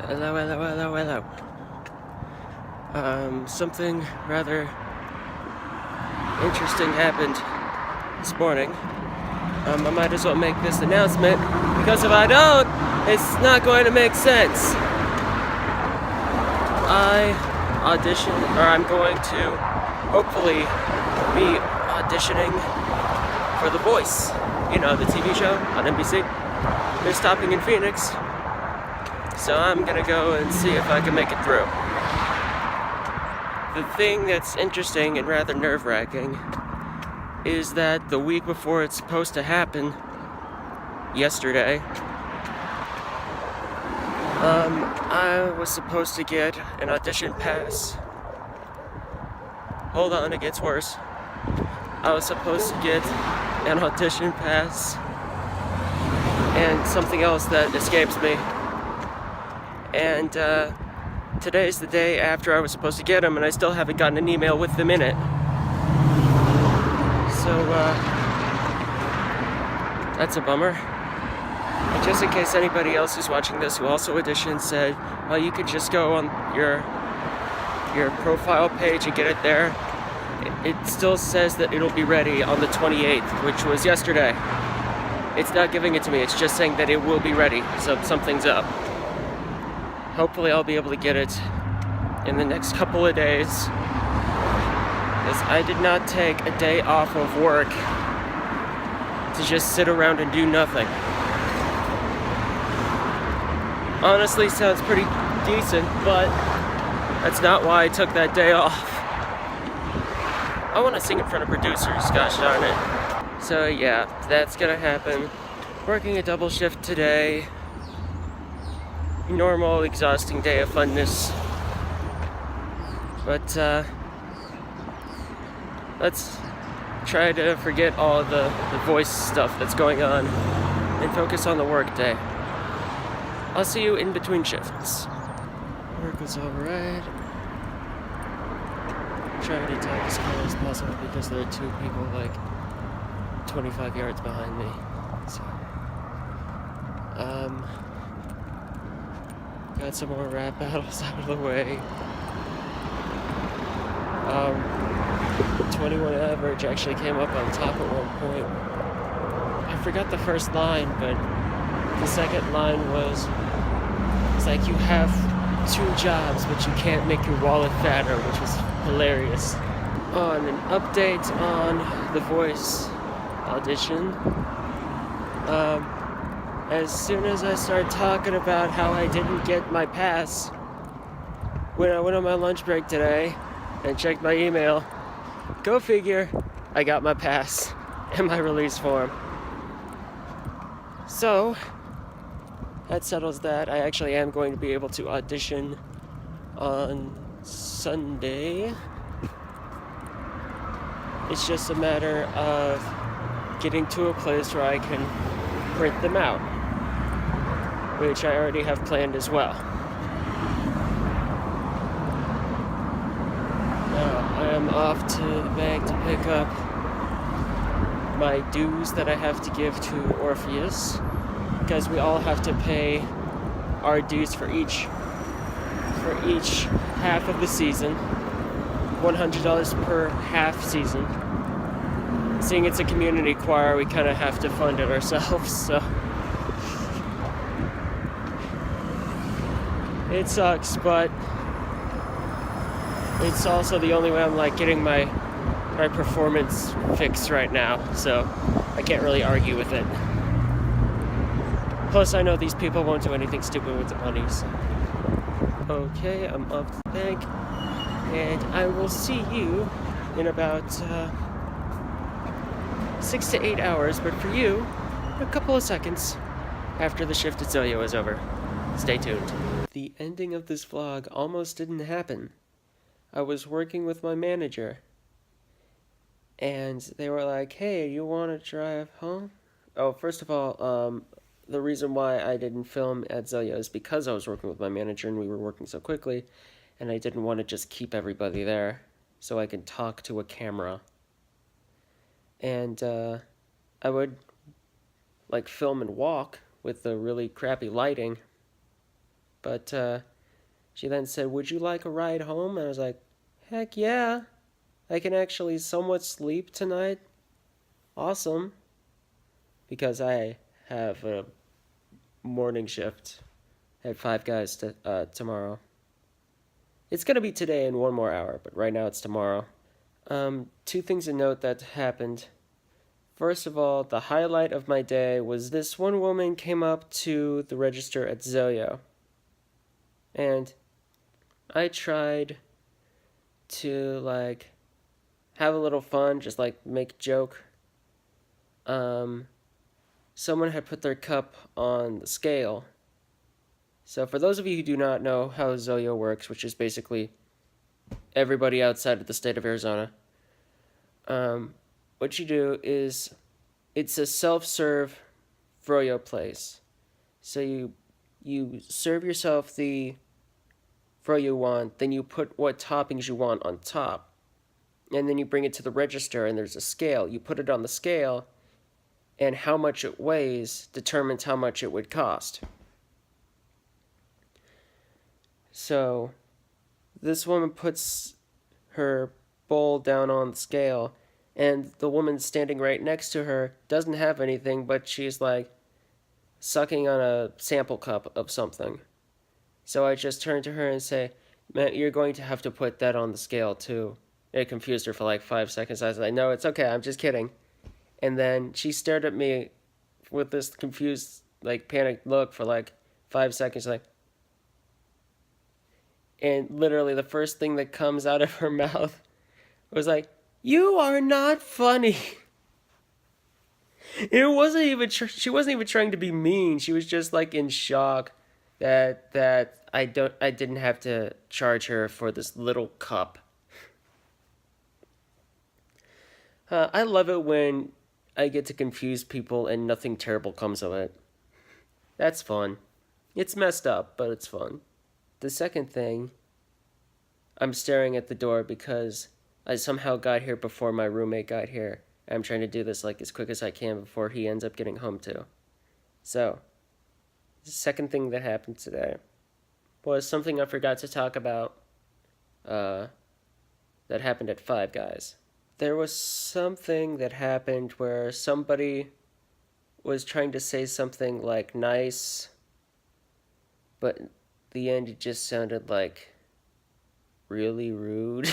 Hello. Something rather interesting happened this morning. I might as well make this announcement, because if I don't, it's not going to make sense. I'm going to hopefully be auditioning for The Voice. You know, the TV show on NBC. They're stopping in Phoenix. So I'm gonna go and see if I can make it through. The thing that's interesting and rather nerve-wracking is that the week before it's supposed to happen, yesterday, I was supposed to get an audition pass. Hold on, it gets worse. I was supposed to get an audition pass and something else that escapes me. And today's the day after I was supposed to get them, and I still haven't gotten an email with them in it. So, that's a bummer. And just in case anybody else who's watching this who also auditioned said, well, you could just go on your profile page and get it there. It still says that it'll be ready on the 28th, which was yesterday. It's not giving it to me, it's just saying that it will be ready, so something's up. Hopefully I'll be able to get it in the next couple of days, because I did not take a day off of work to just sit around and do nothing. Honestly, sounds pretty decent, but that's not why I took that day off. I want to sing in front of producers, gosh darn it. So yeah, that's gonna happen. Working a double shift today. Normal, exhausting day of funness. But let's try to forget all the voice stuff that's going on and focus on the work day. I'll see you in between shifts. Work was alright. Trying to talk as slow as possible because there are two people like 25 yards behind me. So, got some more rap battles out of the way. 21 Average actually came up on top at one point. I forgot the first line, but the second line was, it's like, you have 2 jobs, but you can't make your wallet fatter, which was hilarious. On an update on The Voice audition, as soon as I started talking about how I didn't get my pass, when I went on my lunch break today and checked my email, go figure, I got my pass and my release form. So, that settles that. I actually am going to be able to audition on Sunday. It's just a matter of getting to a place where I can print them out, which I already have planned as well. Now, I am off to the bank to pick up my dues that I have to give to Orpheus, because we all have to pay our dues for each half of the season, $100 per half season. Seeing it's a community choir, we kind of have to fund it ourselves, so it sucks, but it's also the only way I'm like getting my performance fixed right now, so I can't really argue with it. Plus, I know these people won't do anything stupid with the money, so. Okay, I'm up to the bank, and I will see you in about 6 to 8 hours, but for you, a couple of seconds after the shift at Zoyo is over. Stay tuned. The ending of this vlog almost didn't happen. I was working with my manager, and they were like, hey, you want to drive home? Oh, first of all, the reason why I didn't film at Zoyo is because I was working with my manager and we were working so quickly, and I didn't want to just keep everybody there so I could talk to a camera. And I would like film and walk with the really crappy lighting, But she then said, "Would you like a ride home?" And I was like, "Heck yeah. I can actually somewhat sleep tonight. Awesome." Because I have a morning shift at Five Guys tomorrow. It's going to be today in one more hour, but right now it's tomorrow. Two things to note that happened. First of all, the highlight of my day was this one woman came up to the register at Zoyo. And I tried to, like, have a little fun, just, like, make a joke. Someone had put their cup on the scale. So for those of you who do not know how Zoyo works, which is basically everybody outside of the state of Arizona, what you do is it's a self-serve froyo place. So you serve yourself the froyo you want, then you put what toppings you want on top, and then you bring it to the register, and there's a scale. You put it on the scale, and how much it weighs determines how much it would cost. So this woman puts her bowl down on the scale, and the woman standing right next to her doesn't have anything, but she's like sucking on a sample cup of something. So I just turned to her and say, "Man, you're going to have to put that on the scale too." It confused her for like 5 seconds. I was like, "No, it's okay, I'm just kidding." And then she stared at me with this confused, like, panicked look for like 5 seconds, like, and literally the first thing that comes out of her mouth was like, "You are not funny." It wasn't even. She wasn't even trying to be mean. She was just like in shock that I didn't have to charge her for this little cup. I love it when I get to confuse people and nothing terrible comes of it. That's fun. It's messed up, but it's fun. The second thing, I'm staring at the door because I somehow got here before my roommate got here. I'm trying to do this like as quick as I can before he ends up getting home too. So, the second thing that happened today was something I forgot to talk about that happened at Five Guys. There was something that happened where somebody was trying to say something like nice, but in the end it just sounded like really rude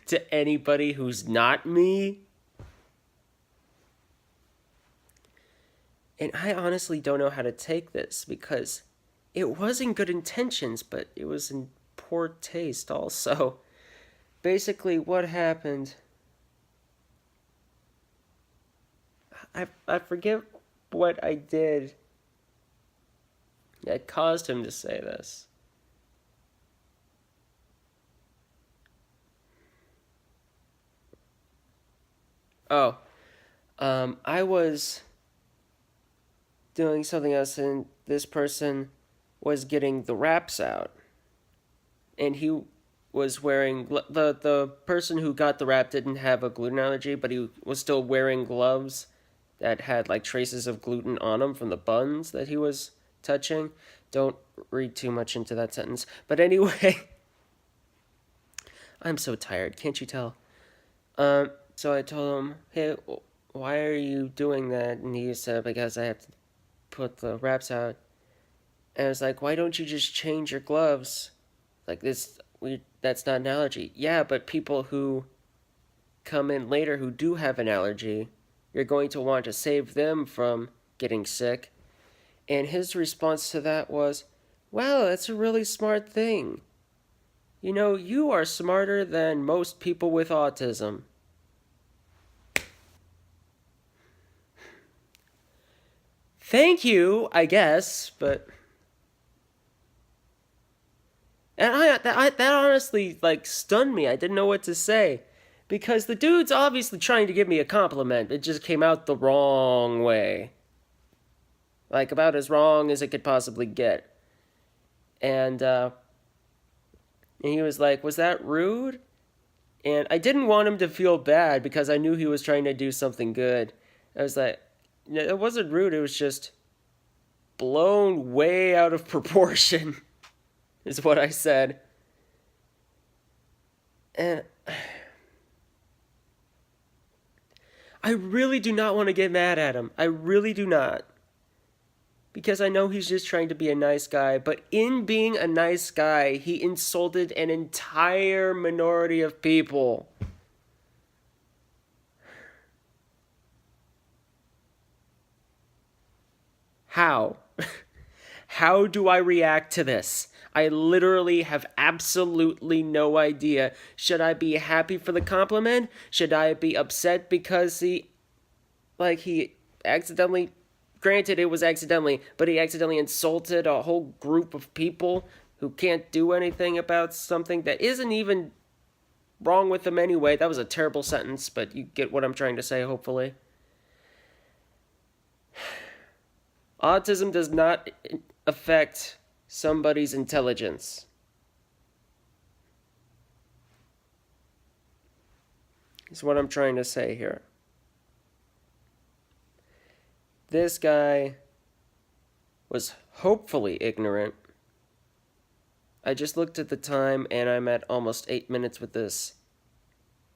to anybody who's not me. And I honestly don't know how to take this because it was in good intentions, but it was in poor taste also. Basically, what happened, I forget what I did that caused him to say this. Oh, I was doing something else, and this person was getting the wraps out, and he was wearing the person who got the wrap didn't have a gluten allergy, but he was still wearing gloves that had like traces of gluten on them from the buns that he was touching. Don't read too much into that sentence. But anyway, I'm so tired. Can't you tell? So I told him, "Hey, why are you doing that?" And he said, "Because I have to put the wraps out." And I was like, "Why don't you just change your gloves? Like this, that's not an allergy." "Yeah, but people who come in later who do have an allergy, you're going to want to save them from getting sick." And his response to that was, "Wow, that's a really smart thing. You know, you are smarter than most people with autism." Thank you, I guess, but and that honestly like stunned me. I didn't know what to say because the dude's obviously trying to give me a compliment. It just came out the wrong way. Like about as wrong as it could possibly get. And he was like, "Was that rude?" And I didn't want him to feel bad because I knew he was trying to do something good. I was like, "No, it wasn't rude. It was just blown way out of proportion, is what I said. And I really do not want to get mad at him. I really do not. Because I know he's just trying to be a nice guy, but in being a nice guy, he insulted an entire minority of people. How? How do I react to this? I literally have absolutely no idea. Should I be happy for the compliment? Should I be upset because he accidentally, granted it was accidentally, but he accidentally insulted a whole group of people who can't do anything about something that isn't even wrong with them anyway. That was a terrible sentence, but you get what I'm trying to say, hopefully. Autism does not affect somebody's intelligence. Is what I'm trying to say here. This guy was hopefully ignorant. I just looked at the time and I'm at almost 8 minutes with this.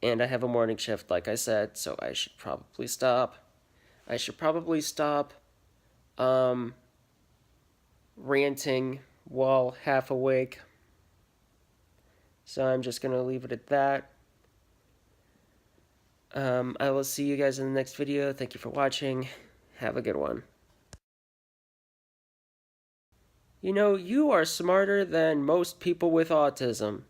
And I have a morning shift, like I said, so I should probably stop. Ranting while half awake. So I'm just going to leave it at that. I will see you guys in the next video. Thank you for watching. Have a good one. You know, you are smarter than most people with autism.